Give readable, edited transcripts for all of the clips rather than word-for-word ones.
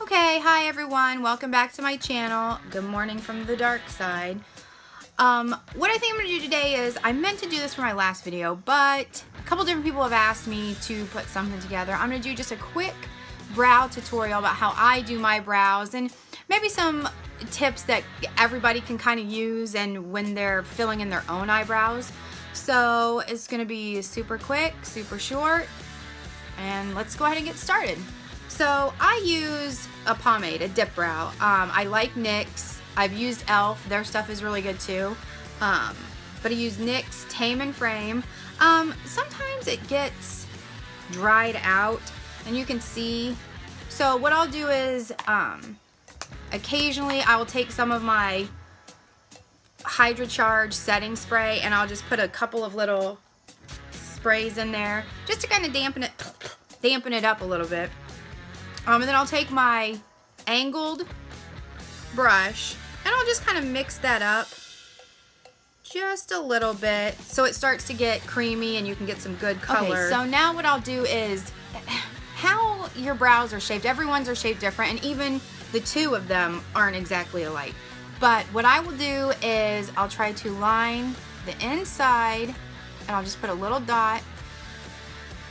Okay, hi everyone, welcome back to my channel. Good morning from the dark side. What I think I'm going to do today is, I meant to do this for my last video, but a couple different people have asked me to put something together. I'm going to do just a quick brow tutorial about how I do my brows and maybe some tips that everybody can kind of use and when they're filling in their own eyebrows. So it's going to be super quick, super short, and let's go ahead and get started. So I use a pomade, a dip brow. I like NYX. I've used e.l.f. Their stuff is really good too. But I use NYX Tame and Frame. Sometimes it gets dried out and you can see. So what I'll do is occasionally I will take some of my HydraCharge setting spray and I'll just put a couple of little sprays in there just to kind of dampen it up a little bit. And then I'll take my angled brush and I'll just kind of mix that up just a little bit so it starts to get creamy and you can get some good color. Okay, so now what I'll do is, how your brows are shaped, everyone's are shaped different, and even the two of them aren't exactly alike. But what I will do is I'll try to line the inside and I'll just put a little dot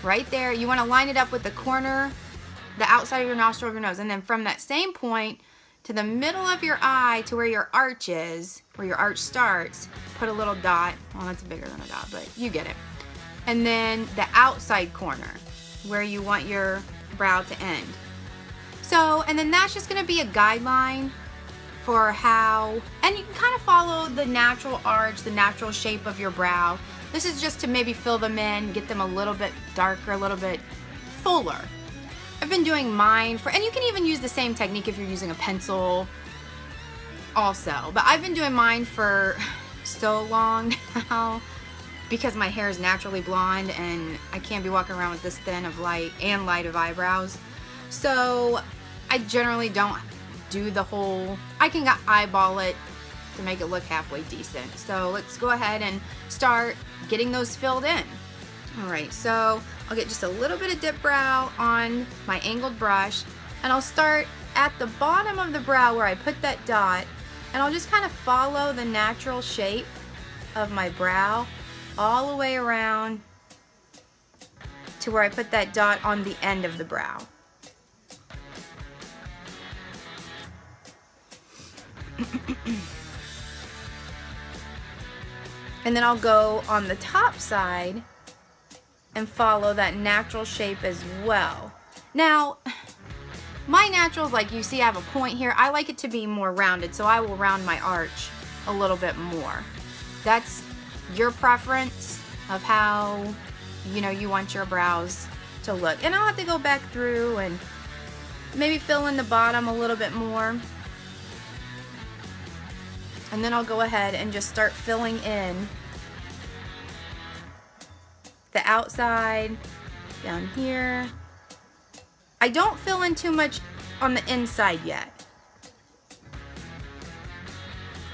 right there. You want to line it up with the corner, the outside of your nostril of your nose, and then from that same point to the middle of your eye to where your arch is, where your arch starts, put a little dot. Well, that's bigger than a dot, but you get it. And then the outside corner where you want your brow to end. So, and then that's just going to be a guideline for how, and you can kind of follow the natural arch, the natural shape of your brow. This is just to maybe fill them in, get them a little bit darker, a little bit fuller. I've been doing mine for, and you can even use the same technique if you're using a pencil also, but I've been doing mine for so long now because my hair is naturally blonde and I can't be walking around with this thin of light of eyebrows. So I generally don't do the whole, I can eyeball it to make it look halfway decent. So let's go ahead and start getting those filled in. Alright, so I'll get just a little bit of dip brow on my angled brush and I'll start at the bottom of the brow where I put that dot, and I'll just kind of follow the natural shape of my brow all the way around to where I put that dot on the end of the brow. And then I'll go on the top side and follow that natural shape as well. Now, my naturals, like you see I have a point here, I like it to be more rounded, so I will round my arch a little bit more. That's your preference of how, you know, you want your brows to look. And I'll have to go back through and maybe fill in the bottom a little bit more. And then I'll go ahead and just start filling in the outside down here. I don't fill in too much on the inside yet,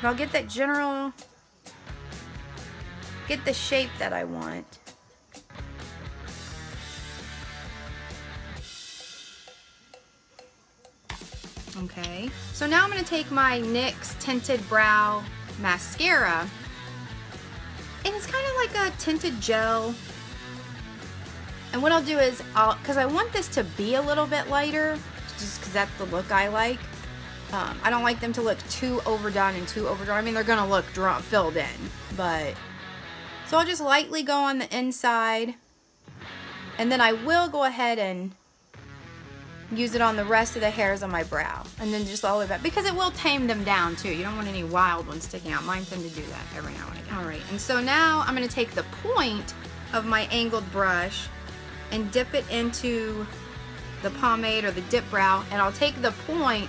but I'll get that general, get the shape that I want. Okay, so now I'm going to take my NYX Tinted Brow Mascara, and it's kind of like a tinted gel. And what I'll do is, because I want this to be a little bit lighter, just because that's the look I like. I don't like them to look too overdone and too overdrawn. I mean, they're going to look filled in, but... So I'll just lightly go on the inside, and then I will go ahead and use it on the rest of the hairs on my brow, and then just all the way back, because it will tame them down too. You don't want any wild ones sticking out. Mine tend to do that every now and again. Alright, and so now I'm going to take the point of my angled brush and dip it into the pomade or the dip brow, and I'll take the point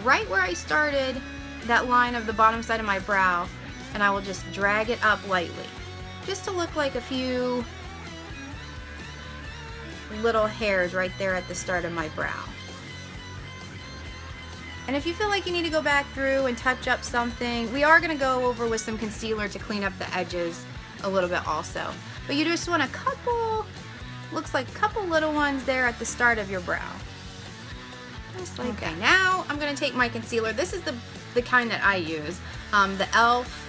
right where I started that line of the bottom side of my brow, and I will just drag it up lightly, just to look like a few little hairs right there at the start of my brow. And if you feel like you need to go back through and touch up something, we are going to go over with some concealer to clean up the edges a little bit also. But you just want a couple, looks like a couple little ones there at the start of your brow. Just like that. Now I'm going to take my concealer. This is the kind that I use. The e.l.f.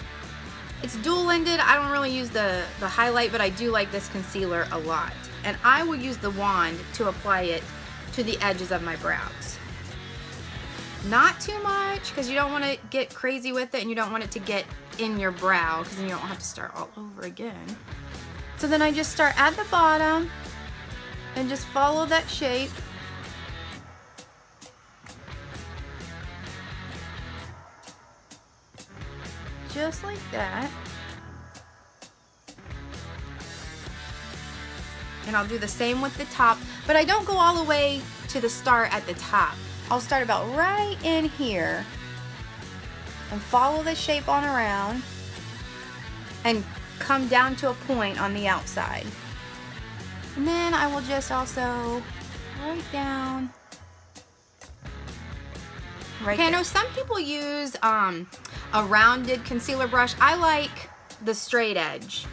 It's dual-ended. I don't really use the highlight, but I do like this concealer a lot. And I will use the wand to apply it to the edges of my brows. Not too much, because you don't want to get crazy with it, and you don't want it to get in your brow, because then you don't have to start all over again. So then I just start at the bottom and just follow that shape. Just like that. And I'll do the same with the top, but I don't go all the way to the start at the top. I'll start about right in here and follow the shape on around and come down to a point on the outside. And then I will just also right down. Right there. I know some people use a rounded concealer brush. I like the straight edge.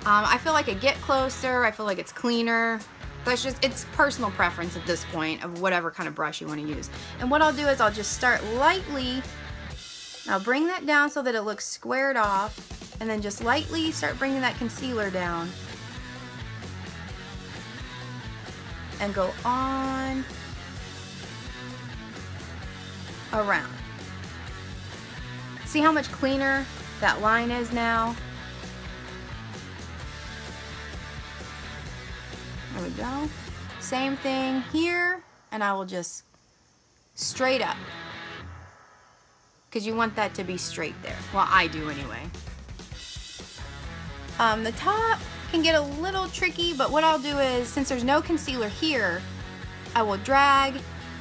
I feel like it get closer. I feel like it's cleaner. That's just, it's personal preference at this point of whatever kind of brush you want to use. And what I'll do is I'll just start lightly. I'll bring that down so that it looks squared off, and then just lightly start bringing that concealer down and go on around. See how much cleaner that line is now? There we go. Same thing here, and I will just straight up, because you want that to be straight there. Well, I do anyway. The top can get a little tricky, but what I'll do is, since there's no concealer here, I will drag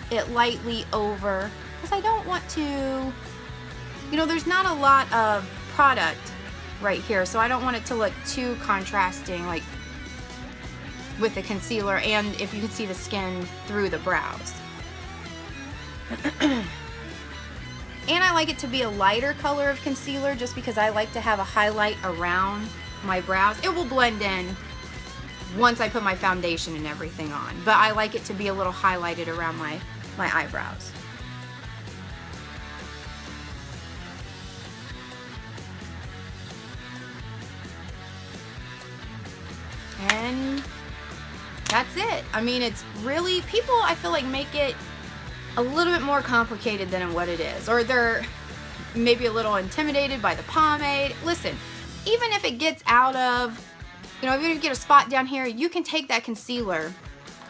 it lightly over, because I don't want to, you know, there's not a lot of product right here, so I don't want it to look too contrasting, like with the concealer, and if you can see the skin through the brows. And I like it to be a lighter color of concealer, just because I like to have a highlight around my brows. It will blend in once I put my foundation and everything on, but I like it to be a little highlighted around my eyebrows. And that's it. I mean, it's really, people I feel like make it a little bit more complicated than what it is, or they're maybe a little intimidated by the pomade. Listen, even if it gets out of, you know, even if you get a spot down here, you can take that concealer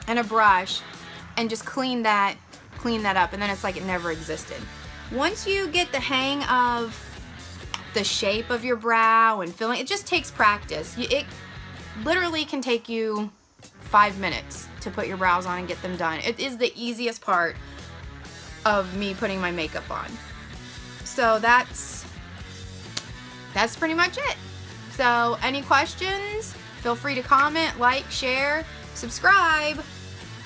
and a brush and just clean that up, and then it's like it never existed. Once you get the hang of the shape of your brow and filling, it just takes practice. It literally can take you 5 minutes to put your brows on and get them done. It is the easiest part of me putting my makeup on. So that's pretty much it. So any questions, feel free to comment, like, share, subscribe.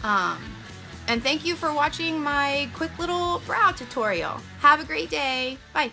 And thank you for watching my quick little brow tutorial. Have a great day. Bye.